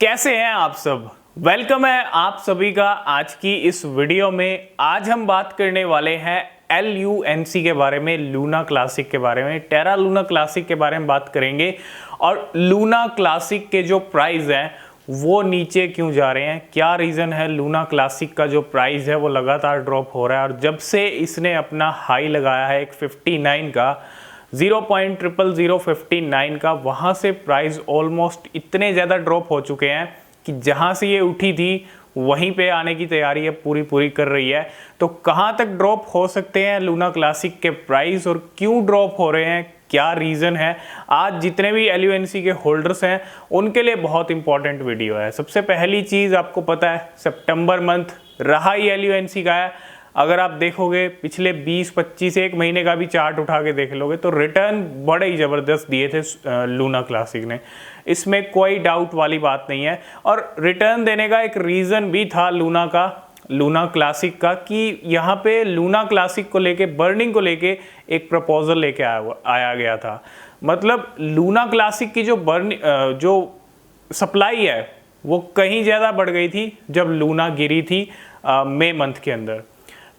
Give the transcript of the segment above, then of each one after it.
कैसे हैं आप सब। वेलकम है आप सभी का आज की इस वीडियो में। आज हम बात करने वाले हैं LUNC के बारे में, लूना क्लासिक के बारे में, टेरा लूना क्लासिक के बारे में बात करेंगे। और लूना क्लासिक के जो प्राइस हैं वो नीचे क्यों जा रहे हैं, क्या रीज़न है लूना क्लासिक का जो प्राइस है वो लगातार ड्रॉप हो रहा है। और जब से इसने अपना हाई लगाया है एक 59 का 0.00059 का, वहाँ से प्राइस ऑलमोस्ट इतने ज़्यादा ड्रॉप हो चुके हैं कि जहाँ से ये उठी थी वहीं पे आने की तैयारी है पूरी कर रही है। तो कहाँ तक ड्रॉप हो सकते हैं लूना क्लासिक के प्राइस और क्यों ड्रॉप हो रहे हैं, क्या रीज़न है, आज जितने भी LUNC के होल्डर्स हैं उनके लिए बहुत इंपॉर्टेंट वीडियो है। सबसे पहली चीज़ आपको पता है सितंबर मंथ रहा ही LUNC का है। अगर आप देखोगे पिछले 20-25 एक महीने का भी चार्ट उठा के देख लोगे तो रिटर्न बड़े ही ज़बरदस्त दिए थे लूना क्लासिक ने, इसमें कोई डाउट वाली बात नहीं है। और रिटर्न देने का एक रीज़न भी था लूना क्लासिक का कि यहाँ पे लूना क्लासिक को लेके, बर्निंग को लेके एक प्रपोजल लेके आया गया था। मतलब लूना क्लासिक की जो सप्लाई है वो कहीं ज़्यादा बढ़ गई थी जब लूना गिरी थी मई मंथ के अंदर।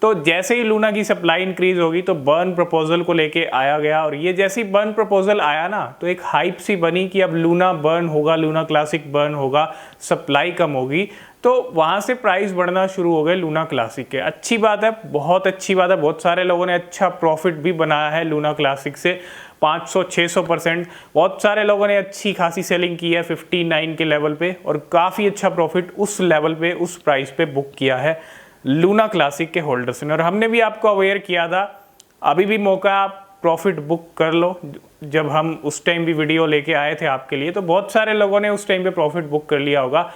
तो जैसे ही लूना की सप्लाई इंक्रीज होगी तो बर्न प्रपोजल को लेके आया गया। और ये जैसे ही बर्न प्रपोजल आया ना तो एक हाइप सी बनी कि अब लूना बर्न होगा, लूना क्लासिक बर्न होगा, सप्लाई कम होगी। तो वहाँ से प्राइस बढ़ना शुरू हो गए लूना क्लासिक के। अच्छी बात है, बहुत अच्छी बात है। बहुत सारे लोगों ने अच्छा प्रॉफिट भी बनाया है लूना क्लासिक से 500-600%। बहुत सारे लोगों ने अच्छी खासी सेलिंग की है 59 के लेवल पे और काफ़ी अच्छा प्रॉफिट उस लेवल पे, उस प्राइस पे बुक किया है लूना क्लासिक के होल्डर्स ने। और हमने भी आपको अवेयर किया था, अभी भी मौका आप प्रॉफिट बुक कर लो। जब हम उस टाइम भी वीडियो लेके आए थे आपके लिए तो बहुत सारे लोगों ने उस टाइम पे प्रॉफिट बुक कर लिया होगा,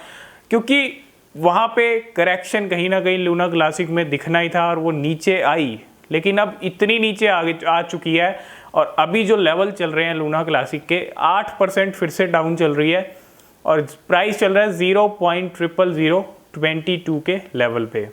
क्योंकि वहाँ पे करेक्शन कहीं ना कहीं लूना क्लासिक में दिखना ही था और वो नीचे आई। लेकिन अब इतनी नीचे आ चुकी है और अभी जो लेवल चल रहे हैं लूना क्लासिक के 8% फिर से डाउन चल रही है और प्राइस चल रहा है 0.00022 के लेवल पे।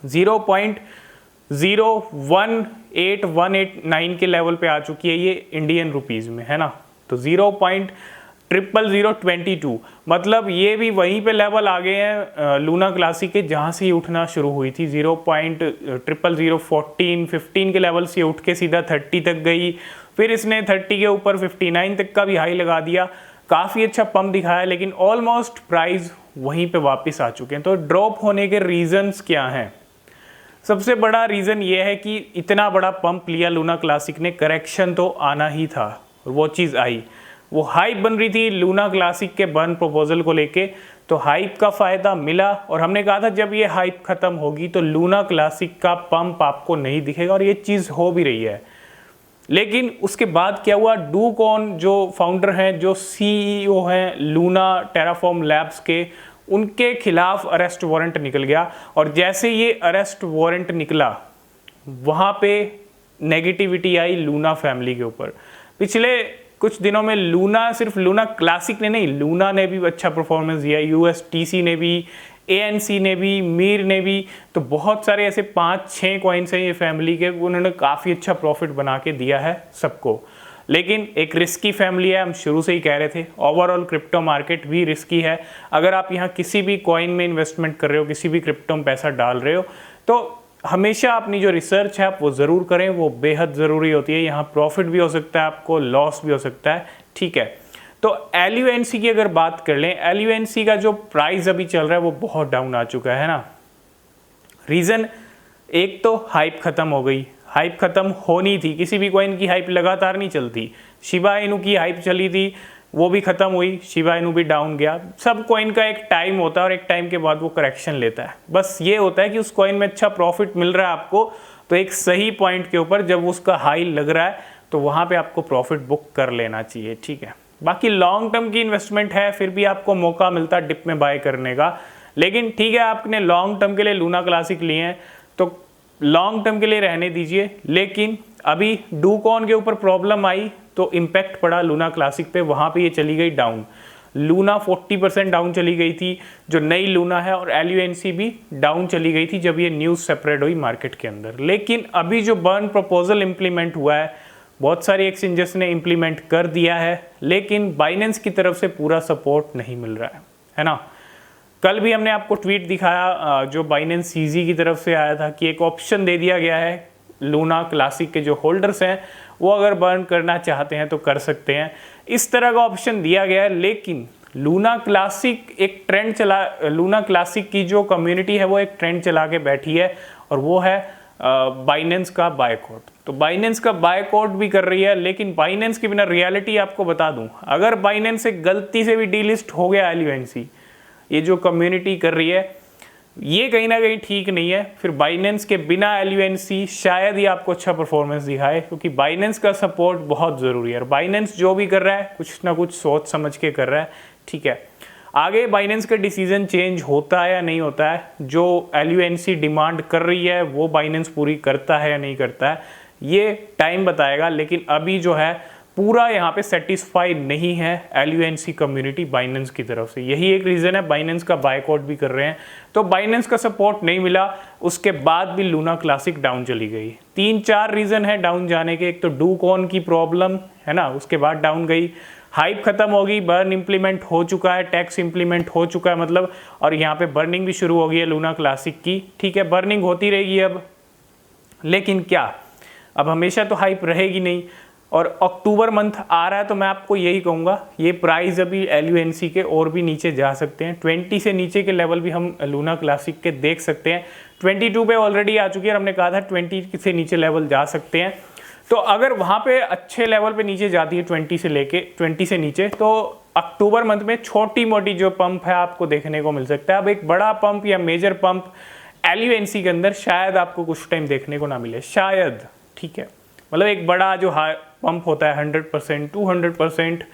0.018189 के लेवल पे आ चुकी है ये इंडियन रुपीस में, है ना। तो 0.00022 मतलब ये भी वहीं पे लेवल आ गए हैं लूना क्लासिक के जहाँ से ये उठना शुरू हुई थी। 0.00014-15 के लेवल से उठ के सीधा 30 तक गई, फिर इसने 30 के ऊपर 59 तक का भी हाई लगा दिया, काफ़ी अच्छा पंप दिखाया, लेकिन ऑलमोस्ट प्राइस वहीं पे वापस आ चुके हैं। तो ड्रॉप होने के रीजंस क्या हैं? सबसे बड़ा रीज़न ये है कि इतना बड़ा पंप लिया लूना क्लासिक ने, करेक्शन तो आना ही था और वो चीज़ आई। वो हाइप बन रही थी लूना क्लासिक के बर्न प्रपोजल को लेके, तो हाइप का फ़ायदा मिला और हमने कहा था जब ये हाइप ख़त्म होगी तो लूना क्लासिक का पंप आपको नहीं दिखेगा और ये चीज़ हो भी रही है। लेकिन उसके बाद क्या हुआ, डूकॉन जो फाउंडर हैं, जो CEO हैं लूना टेराफॉर्म लैब्स के, उनके खिलाफ अरेस्ट वारंट निकल गया। और जैसे ये अरेस्ट वारंट निकला वहाँ पे नेगेटिविटी आई लूना फैमिली के ऊपर। पिछले कुछ दिनों में सिर्फ लूना क्लासिक ने नहीं, लूना ने भी अच्छा परफॉर्मेंस दिया, USTC ने भी, ANC ने भी, मीर ने भी। तो बहुत सारे ऐसे 5-6 कॉइन्स हैं ये फैमिली के, उन्होंने काफ़ी अच्छा प्रॉफिट बना के दिया है सबको। लेकिन एक रिस्की फैमिली है, हम शुरू से ही कह रहे थे। ओवरऑल क्रिप्टो मार्केट भी रिस्की है। अगर आप यहाँ किसी भी कॉइन में इन्वेस्टमेंट कर रहे हो, किसी भी क्रिप्टो में पैसा डाल रहे हो, तो हमेशा अपनी जो रिसर्च है आप वो ज़रूर करें, वो बेहद ज़रूरी होती है। यहाँ प्रॉफिट भी हो सकता है, आपको लॉस भी हो सकता है, ठीक है। तो LUNC की अगर बात कर लें, LUNC का जो प्राइस अभी चल रहा है वो बहुत डाउन आ चुका है ना। रीज़न एक तो हाइप ख़त्म हो गई, हाइप ख़त्म होनी थी, किसी भी कॉइन की हाइप लगातार नहीं चलती। शिबा इनू की हाइप चली थी, वो भी ख़त्म हुई, शिबा इनू भी डाउन गया। सब कॉइन का एक टाइम होता है और एक टाइम के बाद वो करेक्शन लेता है। बस ये होता है कि उस कॉइन में अच्छा प्रॉफिट मिल रहा है आपको, तो एक सही पॉइंट के ऊपर जब उसका हाई लग रहा है तो वहाँ पे आपको प्रॉफिट बुक कर लेना चाहिए, ठीक है। बाकी लॉन्ग टर्म की इन्वेस्टमेंट है, फिर भी आपको मौका मिलता है डिप में बाय करने का। लेकिन ठीक है, आपने लॉन्ग टर्म के लिए लूना क्लासिक लिए हैं तो लॉन्ग टर्म के लिए रहने दीजिए। लेकिन अभी डूकॉन के ऊपर प्रॉब्लम आई तो इम्पैक्ट पड़ा लूना क्लासिक पे, वहाँ पे ये चली गई डाउन। लूना 40% डाउन चली गई थी जो नई लूना है, और LUNC भी डाउन चली गई थी जब ये न्यूज़ सेपरेट हुई मार्केट के अंदर। लेकिन अभी जो बर्न प्रपोजल इम्प्लीमेंट हुआ है, बहुत सारी एक्सचेंजेस ने इम्प्लीमेंट कर दिया है, लेकिन बाइनेंस की तरफ से पूरा सपोर्ट नहीं मिल रहा है ना। कल भी हमने आपको ट्वीट दिखाया जो बाइनेंस सीजी की तरफ से आया था कि एक ऑप्शन दे दिया गया है, लूना क्लासिक के जो होल्डर्स हैं वो अगर बर्न करना चाहते हैं तो कर सकते हैं, इस तरह का ऑप्शन दिया गया है। लेकिन लूना क्लासिक एक ट्रेंड चला, लूना क्लासिक की जो कम्युनिटी है वो एक ट्रेंड चला के बैठी है और वो है बाइनेंस का बायकॉट। तो बाइनेंस का बायकॉट भी कर रही है, लेकिन बाइनेंस की बिना रियलिटी आपको बता दूं, अगर बाइनेंस से गलती से भी डीलिस्ट हो गया LUNC, ये जो कम्युनिटी कर रही है ये कहीं ना कहीं ठीक नहीं है। फिर बाइनेंस के बिना LUNC शायद ही आपको अच्छा परफॉर्मेंस दिखाए, क्योंकि बाइनेंस का सपोर्ट बहुत ज़रूरी है। और बाइनेंस जो भी कर रहा है कुछ ना कुछ सोच समझ के कर रहा है, ठीक है। आगे बाइनेंस का डिसीजन चेंज होता है या नहीं होता है, जो LUNC डिमांड कर रही है वो बाइनेंस पूरी करता है या नहीं करता है, ये टाइम बताएगा। लेकिन अभी जो है पूरा यहाँ पे सेटिस्फाइड नहीं है LUNC कम्युनिटी बाइनेंस की तरफ से, यही एक रीज़न है बाइनेंस का बायकॉट भी कर रहे हैं। तो बाइनेंस का सपोर्ट नहीं मिला, उसके बाद भी लूना क्लासिक डाउन चली गई। 3-4 रीज़न है डाउन जाने के। एक तो डूकॉन की प्रॉब्लम है ना, उसके बाद डाउन गई। हाइप खत्म होगी, बर्न इंप्लीमेंट हो चुका है, टैक्स इंप्लीमेंट हो चुका है मतलब, और यहाँ पे बर्निंग भी शुरू हो गई है लूना क्लासिक की, ठीक है। बर्निंग होती रहेगी अब, लेकिन क्या अब हमेशा तो हाइप रहेगी नहीं। और अक्टूबर मंथ आ रहा है तो मैं आपको यही कहूँगा, ये प्राइस अभी LUNC के और भी नीचे जा सकते हैं। 20 से नीचे के लेवल भी हम लूना क्लासिक के देख सकते हैं। 22 पे ऑलरेडी आ चुकी है और हमने कहा था 20 से नीचे लेवल जा सकते हैं। तो अगर वहाँ पे अच्छे लेवल पे नीचे जाती है 20 से नीचे, तो अक्टूबर मंथ में छोटी मोटी जो पंप है आपको देखने को मिल सकता है। अब एक बड़ा पंप या मेजर पंप LUNC के अंदर शायद आपको कुछ टाइम देखने को ना मिले, शायद, ठीक है। मतलब एक बड़ा जो पंप होता है 100%, 200%,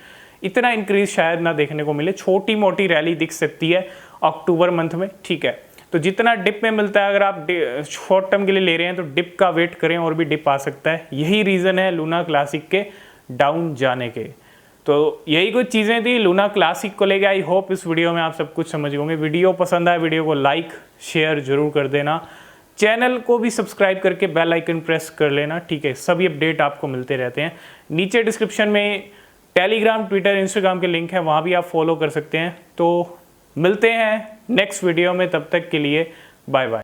इतना इंक्रीज शायद ना देखने को मिले। छोटी मोटी रैली दिख सकती है अक्टूबर मंथ में, ठीक है। तो जितना डिप में मिलता है, अगर आप शॉर्ट टर्म के लिए ले रहे हैं तो डिप का वेट करें, और भी डिप आ सकता है। यही रीज़न है लूना क्लासिक के डाउन जाने के। तो यही कुछ चीज़ें थी लूना क्लासिक को लेके। आई होप इस वीडियो में आप सब कुछ समझ होंगे। वीडियो पसंद आए वीडियो को लाइक शेयर जरूर कर देना, चैनल को भी सब्सक्राइब करके बेल आइकन प्रेस कर लेना, ठीक है। सभी अपडेट आपको मिलते रहते हैं। नीचे डिस्क्रिप्शन में टेलीग्राम, ट्विटर, इंस्टाग्राम के लिंक है, वहाँ भी आप फॉलो कर सकते हैं। तो मिलते हैं नेक्स्ट वीडियो में, तब तक के लिए बाय बाय।